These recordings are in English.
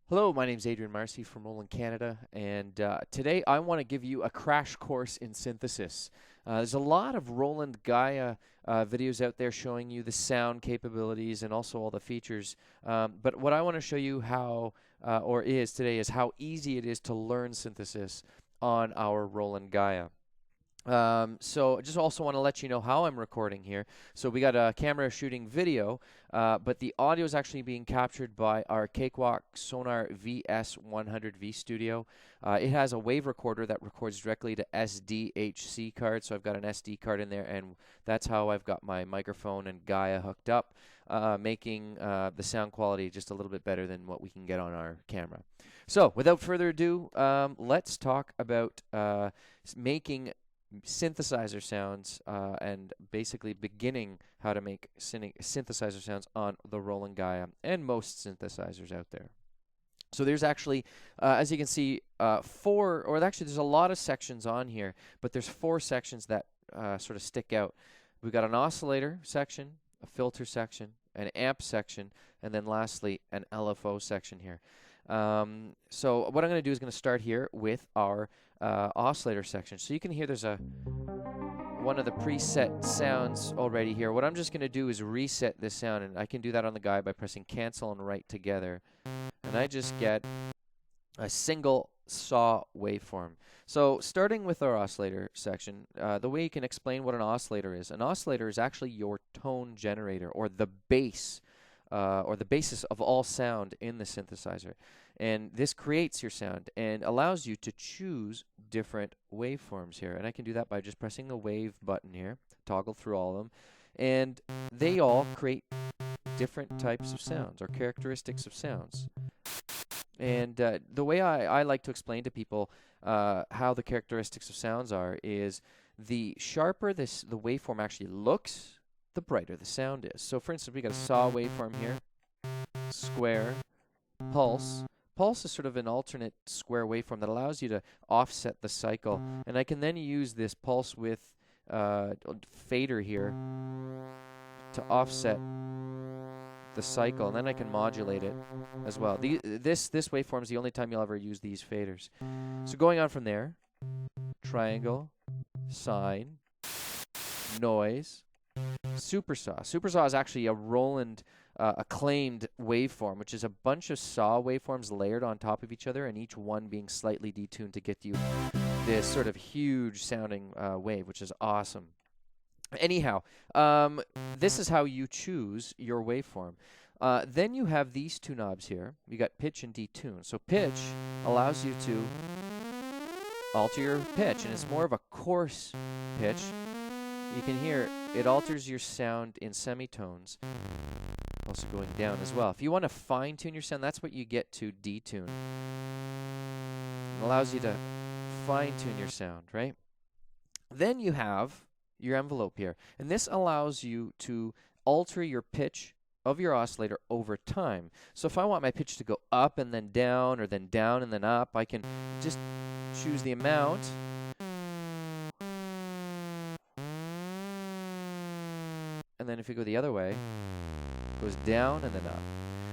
Hello, my name is Adrian Marsi from Roland Canada, and today I want to give you a crash course in synthesis. There's a lot of Roland GAIA videos out there showing you the sound capabilities and also all the features, but what I want to show you today is how easy it is to learn synthesis on our Roland GAIA. So I just also want to let you know how I'm recording here. So we got a camera shooting video, but the audio is actually being captured by our Cakewalk Sonar VS100V Studio. It has a wave recorder that records directly to SDHC card, so I've got an SD card in there, and that's how I've got my microphone and Gaia hooked up, making the sound quality just a little bit better than what we can get on our camera. So without further ado, let's talk about making synthesizer sounds and basically beginning how to make synthesizer sounds on the Roland GAIA and most synthesizers out there. So there's actually, as you can see, there's a lot of sections on here, but there's 4 sections that sort of stick out. We've got an oscillator section, a filter section, an amp section, and then lastly an LFO section here. So what I'm going to do is going to start here with our oscillator section. So you can hear there's one of the preset sounds already here. What I'm just going to do is reset this sound, and I can do that on the GAIA by pressing cancel and write together, and I just get a single saw waveform. So starting with our oscillator section, the way you can explain what an oscillator is actually your tone generator, or the bass, or the basis of all sound in the synthesizer. And this creates your sound and allows you to choose different waveforms here. And I can do that by just pressing the wave button here, toggle through all of them, and they all create different types of sounds or characteristics of sounds. And the way I like to explain to people how the characteristics of sounds are is the sharper the waveform actually looks, the brighter the sound is. So for instance, we got a saw waveform here, square, pulse. Pulse is sort of an alternate square waveform that allows you to offset the cycle, and I can then use this pulse width fader here to offset the cycle, and then I can modulate it as well. This waveform is the only time you'll ever use these faders. So going on from there, triangle, sine, noise, supersaw. Supersaw is actually a Roland acclaimed waveform, which is a bunch of saw waveforms layered on top of each other, and each one being slightly detuned to get you this sort of huge sounding wave, which is awesome. Anyhow, this is how you choose your waveform. Then you have these 2 knobs here. You got pitch and detune. So pitch allows you to alter your pitch, and it's more of a coarse pitch. You can hear it alters your sound in semitones, also going down as well. If you want to fine-tune your sound, that's what you get to detune. It allows you to fine-tune your sound, right? Then you have your envelope here, and this allows you to alter your pitch of your oscillator over time. So if I want my pitch to go up and then down, or then down and then up, I can just choose the amount. And then if you go the other way, it goes down and then up.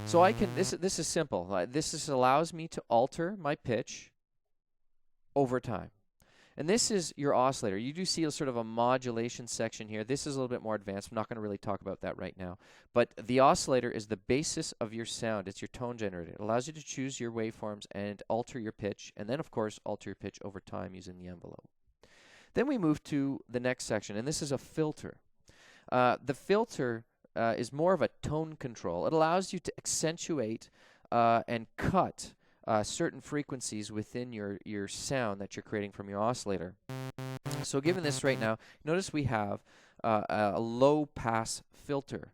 So I can, this is simple. This just allows me to alter my pitch over time. And this is your oscillator. You do see a sort of a modulation section here. This is a little bit more advanced. I'm not going to really talk about that right now. But the oscillator is the basis of your sound. It's your tone generator. It allows you to choose your waveforms and alter your pitch, and then of course alter your pitch over time using the envelope. Then we move to the next section, and this is a filter. The filter is more of a tone control. It allows you to accentuate and cut certain frequencies within your sound that you're creating from your oscillator. So given this right now, notice we have a low pass filter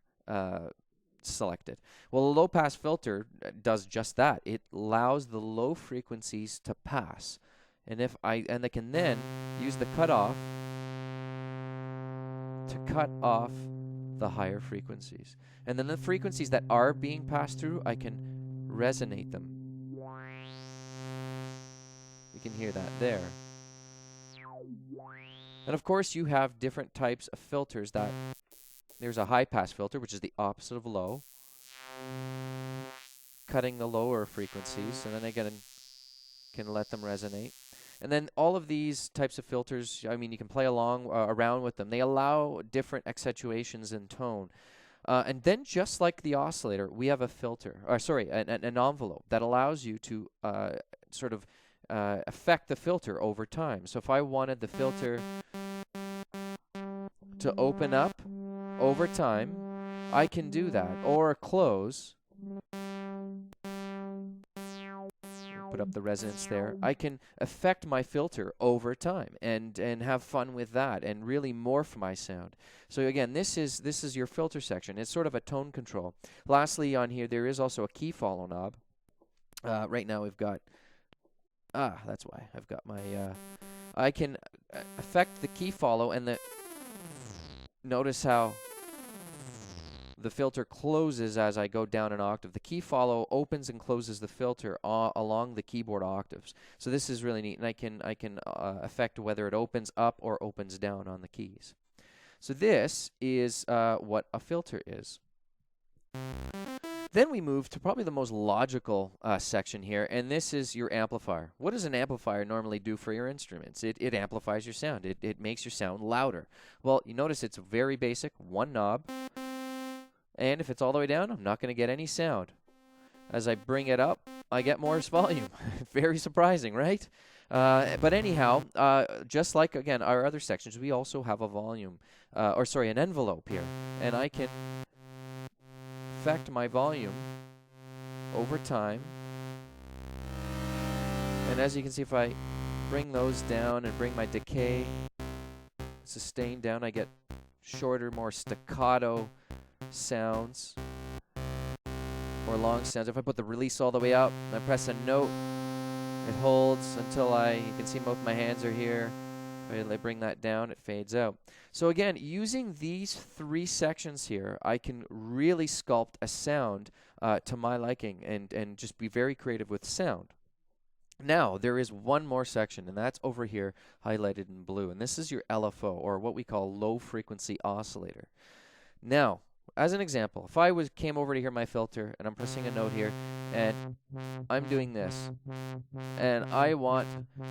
selected. Well, a low pass filter does just that. It allows the low frequencies to pass, and I can then use the cutoff to cut off the higher frequencies. And then the frequencies that are being passed through, I can resonate them. You can hear that there. And of course you have different types of filters. There's a high pass filter, which is the opposite of low. cutting the lower frequencies, and then I can let them resonate. And then all of these types of filters, I mean, you can play along around with them. They allow different accentuations in tone. And then just like the oscillator, we have a filter, or sorry, an envelope that allows you to sort of affect the filter over time. So if I wanted the filter to open up over time, I can do that, or close. Put up the resonance there. I can affect my filter over time and have fun with that and really morph my sound. So again, this is your filter section. It's sort of a tone control. Lastly, on here there is also a key follow knob. Right now we've got that's why I've got my I can affect the key follow, and notice how the filter closes as I go down an octave. The key follow opens and closes the filter along the keyboard octaves. So this is really neat, and I can affect whether it opens up or opens down on the keys. So this is what a filter is. Then we move to probably the most logical section here, and this is your amplifier. What does an amplifier normally do for your instruments? It amplifies your sound. It makes your sound louder. Well, you notice it's very basic, one knob. And if it's all the way down, I'm not going to get any sound. As I bring it up, I get more volume. Very surprising, right? But anyhow, just like, again, our other sections, we also have a volume, an envelope here. And I can affect my volume over time. And as you can see, if I bring those down and bring my decay, sustain down, I get shorter, more staccato sounds or long sounds. If I put the release all the way up and I press a note, it holds until you can see both my hands are here. If I bring that down, it fades out. So again, using these three sections here, I can really sculpt a sound to my liking and just be very creative with sound. Now, there is one more section, and that's over here highlighted in blue, and this is your LFO, or what we call low frequency oscillator. Now, as an example, if I came over to hear my filter and I'm pressing a note here and I'm doing this and I want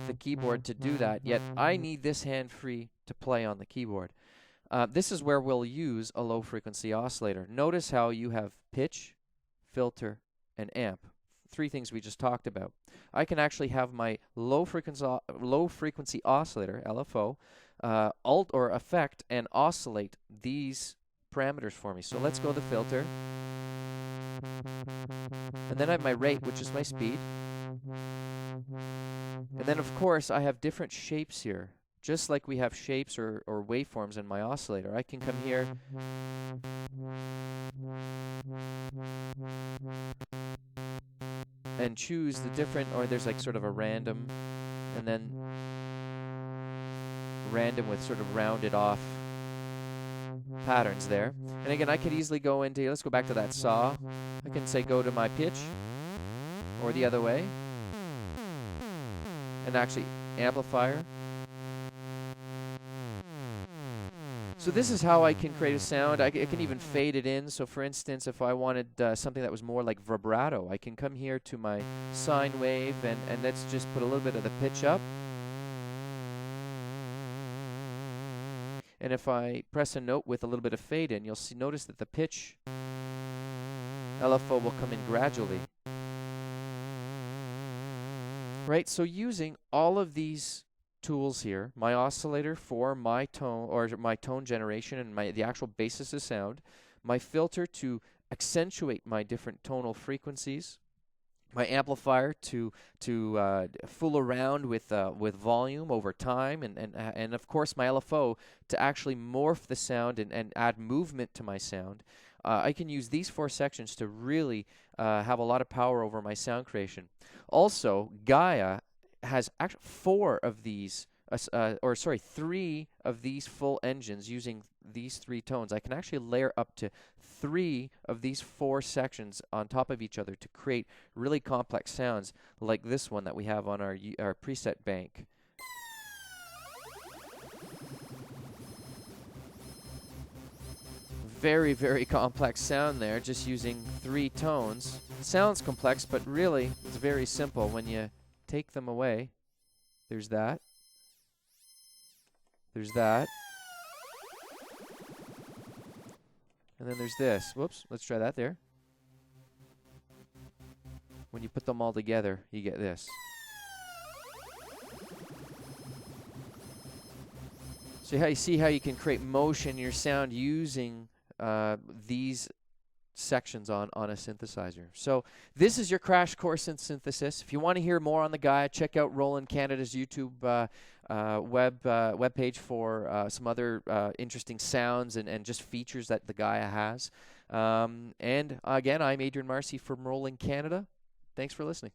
the keyboard to do that, yet I need this hand free to play on the keyboard. This is where we'll use a low frequency oscillator. Notice how you have pitch, filter, and amp. Three things we just talked about. I can actually have my low frequency oscillator, LFO, alt or affect and oscillate these parameters for me. So let's go the filter, and then I have my rate, which is my speed, and then of course I have different shapes here, just like we have shapes or waveforms in my oscillator. I can come here and choose the different, or there's like sort of a random, and then random with sort of rounded off patterns there. And again, I could easily go into, let's go back to that saw. I can say go to my pitch, or the other way, and actually amplifier. So this is how I can create a sound. I can even fade it in. So for instance, if I wanted something that was more like vibrato, I can come here to my sine wave and let's just put a little bit of the pitch up. And if I press a note with a little bit of fade in, you'll notice that the pitch LFO will come in gradually. Right, so using all of these tools here, my oscillator for my tone or my tone generation and the actual basis of sound, my filter to accentuate my different tonal frequencies, my amplifier to fool around with volume over time, and of course my LFO to actually morph the sound and add movement to my sound. I can use these four sections to really have a lot of power over my sound creation. Also, Gaia has actually 3 of these full engines using these 3 tones. I can actually layer up to 3 of these 4 sections on top of each other to create really complex sounds like this one that we have on our preset bank. very, very complex sound there, just using 3 tones. It sounds complex, but really it's very simple. When you take them away, there's that. There's that. And then there's this. Whoops, let's try that there. When you put them all together, you get this. So you see how you can create motion in your sound using these sections on a synthesizer. So this is your crash course in synthesis. If you want to hear more on the Gaia, check out Roland Canada's YouTube web page for some other interesting sounds and just features that the Gaia has. And again, I'm Adrian Marsi from Roland Canada. Thanks for listening.